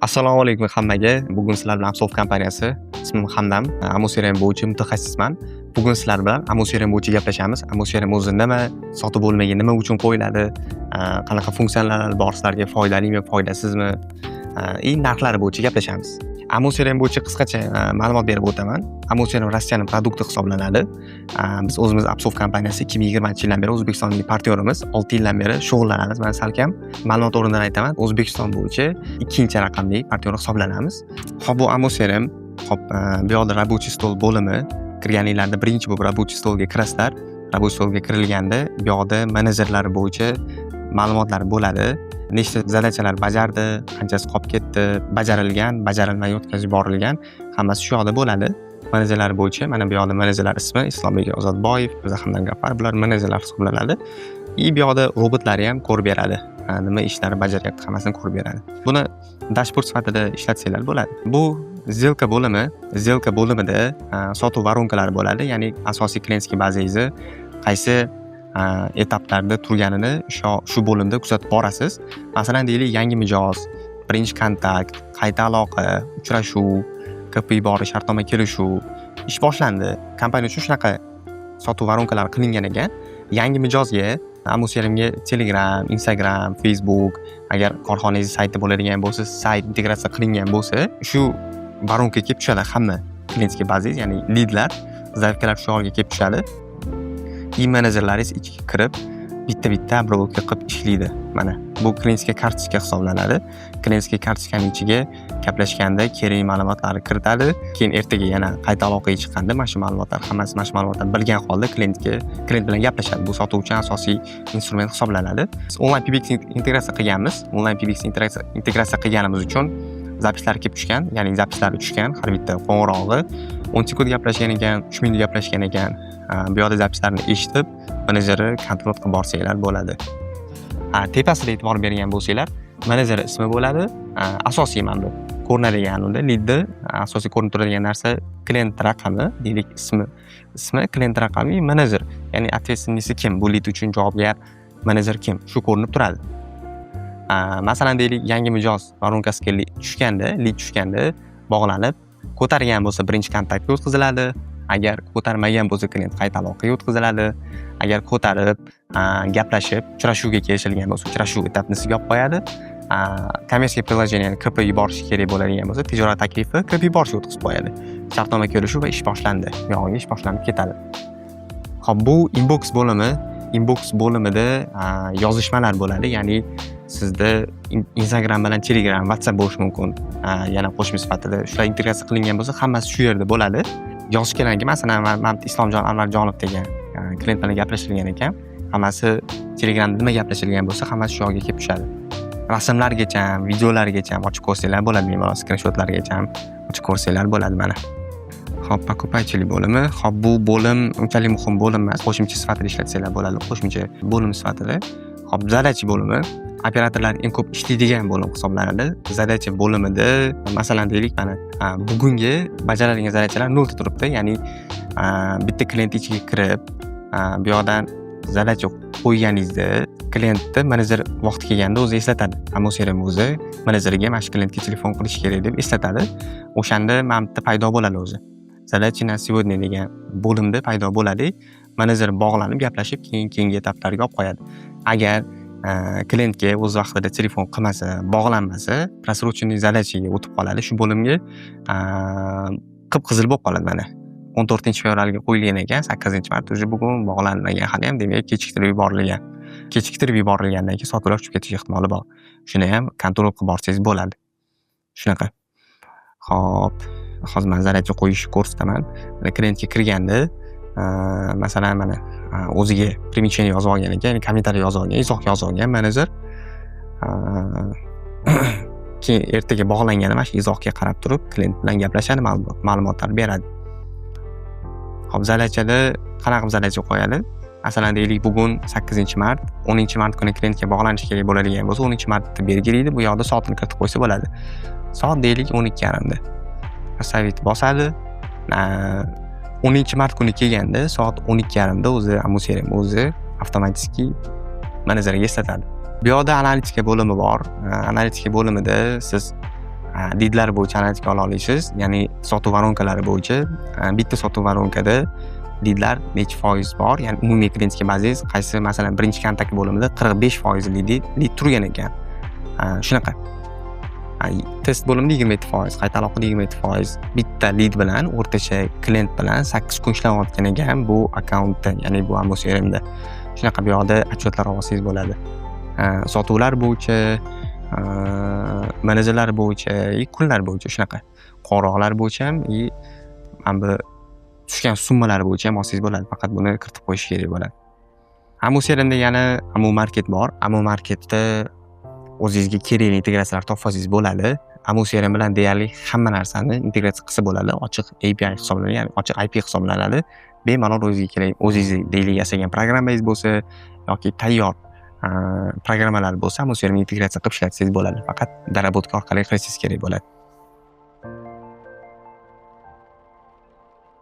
Assalomu alaykum hammaga. Bugun sizlar bilan Sof kompaniyasi, ismim Hamdam, Amo CRM bo'yicha mutaxassisman. Bugun sizlar bilan Amo CRM bo'yicha gaplashamiz. Amo CRM o'zi nima, sotib bo'lmaga nima uchun qo'yiladi, qanaqa funksiyalar bor, sizlarga foydalimi, foydasizmi, narxlari bo'yicha gaplashamiz. Amo CRM bo'yicha qisqacha ma'lumot berib o'taman. Amo CRM Rossiyaning produkti hisoblanadi. Biz o'zimiz Sof kompaniyasi 2020-yildan beri O'zbekistondagi partnyorimiz, 6 yildan beri shug'ullanamiz. Men salkam ma'lumot o'rnidan aytaman. O'zbekiston bo'yicha ikkinchi raqamli partnyor hisoblanamiz. Xo'p, bu Amo CRM, bu yerda рабочий stol bo'limi, kirganinglarda birinchi bo'lib рабочий stolga kirasizlar. рабочий stolga kirilganda bu yerda menejerlar bo'yicha ma'lumotlar bo'ladi. Nechta zadachalar bajardi, qanchasi qolib ketdi, bajarilgan, bajarilmay o'tkazib borilgan, hammasi shu yerda bo'ladi. Menejerlar bo'yicha mana bu yerda menejerlar ismi Islombek Ozodboyev, Hamdam Gapar, bular menejerlar hisoblanadi. Bu yerda robotlar ham ko'rib beradi. Nima ishlar bajaryapti, hammasini ko'rib beradi. Buni dashbord sifatida ishlatsanglar bo'ladi. Bu сделка bo'limi, сделка bo'limida sotuv varonkalari bo'ladi, ya'ni asosiy klientskiy bazangizni qaysi etaplarda turganini shu bo'limda kuzatib borasiz. Masalan, deylik, yangi mijoz, birinchi kontakt, qayta aloqa, uchrashuv, KPI bor, shartnoma kelishuv, ish boshlandi. Kompaniya uchun shunaqa sotuv varonkalari qilingan ekan. Yangi mijozga Amo CRMga Telegram, Instagram, Facebook, agar korxonangiz sayti bo'ladigan bo'lsa, sayt integratsiya qilingan bo'lsa, shu varonkaga kelib tushadi hamma klientskiy bazangiz, ya'ni leadlar, zaifkalar shu yerga kelib tushadi. Menejerlaringiz ichiga kirib, bitta-bitta obro'ka qilib ishlaydi. Mana bu klientskiy kartochka hisoblanadi. Klientskiy kartochkaning ichiga gaplashganda kerak ma'lumotlarni kiritadi. Keyin ertaga yana qayta aloqaga chiqqanda mana shu ma'lumotlar hammasi bilgan holda klient bilan gaplashadi. Bu sotuv uchun asosiy instrument hisoblanadi. Biz onlayn PBX integratsiya qilganmiz. Onlayn PBX integratsiya qilganimiz uchun zapislar kelib tushgan, ya'ni zapislar tushgan, har bitta qo'ng'irog'i 10 sekund gaplashgan ekan, 3 minut gaplashgan ekan. Bu yerda zapislarni eshitib, menejeri kontrol qilib borsanglar bo'ladi. Tepasida e'tibor bergan bo'lsanglar, menejer ismi bo'ladi, asosiy mana bu ko'rinadigan unda leadda asosiy ko'rinib turadigan narsa klient raqami, deylik, ismi klient raqami, menejer, ya'ni ответственность kim, bu lead uchun javobgar menejer kim, shu ko'rinib turadi. Masalan, deylik, yangi mijoz varonkasiga lead tushganda bog'lanib, ko'targan bo'lsa birinchi kontaktga o'tkaziladi. Agar ko'tarmagan bo'lsa klient qayta aloqaga o'tkaziladi. Agar ko'tarib, gaplashib, uchrashuvga kelishilgan bo'lsa, uchrashuv etapnisiga olib qo'yadi. Kommersiya приложение, KPI yuborish kerak bo'ladigan bo'lsa, tijorat taklifi KPI yuborishga o'tkazib qo'yadi. Shartnoma kelishuv va ish boshlandi. Yog'iga ish boshlanib ketadi. Xo'p, bu inbox bo'limi. Inbox bo'limida yozishmalar bo'ladi, ya'ni sizda Instagram bilan Telegram, WhatsApp bo'lishi mumkin. Yana qo'shma sifatida shular integratsiya qilingan bo'lsa, hammasi shu yerda bo'ladi. Yozish kerak, masalan, men Islomjon Anvarjonov degan klient bilan gaplashilgan ekan. Hammasi Telegramda nima gaplashilgan bo'lsa, hammasi shu yerga kelib tushadi. Rasmlargacha, videolargacha ochib ko'rsanglar bo'ladi, bemalol skrinshotlargacha ochib ko'rsanglar bo'ladi mana. Xo'p, покупательlik bo'limi. Xo'p, bu bo'lim unchalik muhim bo'lim emas, qo'shimcha sifatida ishlatsanglar bo'ladi, qo'shimcha bo'lim sifatida. Xo'p, zadachi bo'limi. Operatorlar eng ko'p ishlaydigan bo'lim hisoblanadi. Zadachi bo'limida, masalan, deylik, mana bugungi bajarilgan zadachalar 0 ta turibdi, ya'ni bitta klient ichiga kirib, bu yoqdan zadacha qo'yganingizda klientni menejer vaqti kelganda o'zi eslatadi. Amo CRM o'zi menejerga mana shu klientga telefon qilish kerak deb eslatadi. O'shanda mana bitta paydo bo'ladi o'zi. Zadachi na сегодня degan bo'limda paydo bo'ladi. Menejer bog'lanib gaplashib, keyingi etaplarga olib qo'yadi. Agar klientga o'z vaqtida telefon qilmasa, bog'lanmasa, просроченный zadachaga o'tib qoladi. Shu bo'limga qip-qizil bo'lib qoladi mana. 14-fevralga qo'yilgan ekan, 8-mart уже bugun bog'lanmagan, hali ham demak kechiktirib yuborilgan. Kechiktirib yuborilgandan keyin sotuvlar tushib ketish ehtimoli bor. Shuni ham kontrol qilib borsangiz bo'ladi. Shunaqa. Xo'p, hozir men zadacha qo'yishni ko'rsataman. Klientga kirganda, masalan, mana o'ziga примечание yozib olgan ekan, ya'ni kommentariy yozib olgan, izoh yozib olgan menejer. Keyin ertaga bog'langanda mana shu izohga qarab turib, klient bilan gaplashadi, ma'lumotlar beradi. Xo'p, zadachada qanaqa zadacha qo'yadi? Masalan, deylik, bugun 8-mart, 10-mart kuni klientga bog'lanish kerak bo'ladigan bo'lsa, 10-martda belgilaydi, bu yoqda soatini kiritib qo'ysa bo'ladi. Soat deylik 12:30da. Savit bosadi. 10-mart kuni kelganda soat 12:30da o'zi Amo CRM o'zi avtomatik menejerga eslatadi. Bu yoqda analitika bo'limi bor. Analitika bo'limida siz lidlar bo'yicha analitika ola olasiz. Ya'ni sotuv voronkalari bo'yicha bitta sotuv voronkada lidlar necha foiz bor, ya'ni umumiy klientga bazingiz qaysi, masalan, birinchi kontakt bo'limida 45% lid turgan ekan. Shunaqa. Test bo'limida 27%, qayta aloqada 27%. Bitta lid bilan o'rtacha klient bilan 8 kun ishlayotgan ekan bu akkauntda, ya'ni bu Amo CRMda. Shunaqa bu yoqda отчетlar olsangiz bo'ladi. Sotuvlar bo'yicha, menejerlar bo'yicha, kunlar bo'yicha shunaqa. Qo'ng'iroqlar bo'yicha ham mana bu tushgan summalar bo'yicha ham olsangiz bo'ladi. Faqat buni kiritib qo'yish kerak bo'ladi. Amo CRMda yana Amo Market bor. Amo Marketda o'zingizga kerakli integratsiyalar topsangiz bo'ladi. Amo CRM bilan deyarli hamma narsani integratsiya qilsa bo'ladi. Ochiq API hisoblanadi, ya'ni ochiq IP hisoblanadi. Bemalol o'zingizga kerak, o'zingiz deyli yasagan programmangiz bo'lsa yoki tayyor programmalar bo'lsa, Amo CRM integratsiya qilib ishlatsangiz bo'ladi. Faqat darabotka orqali qilishingiz kerak bo'ladi.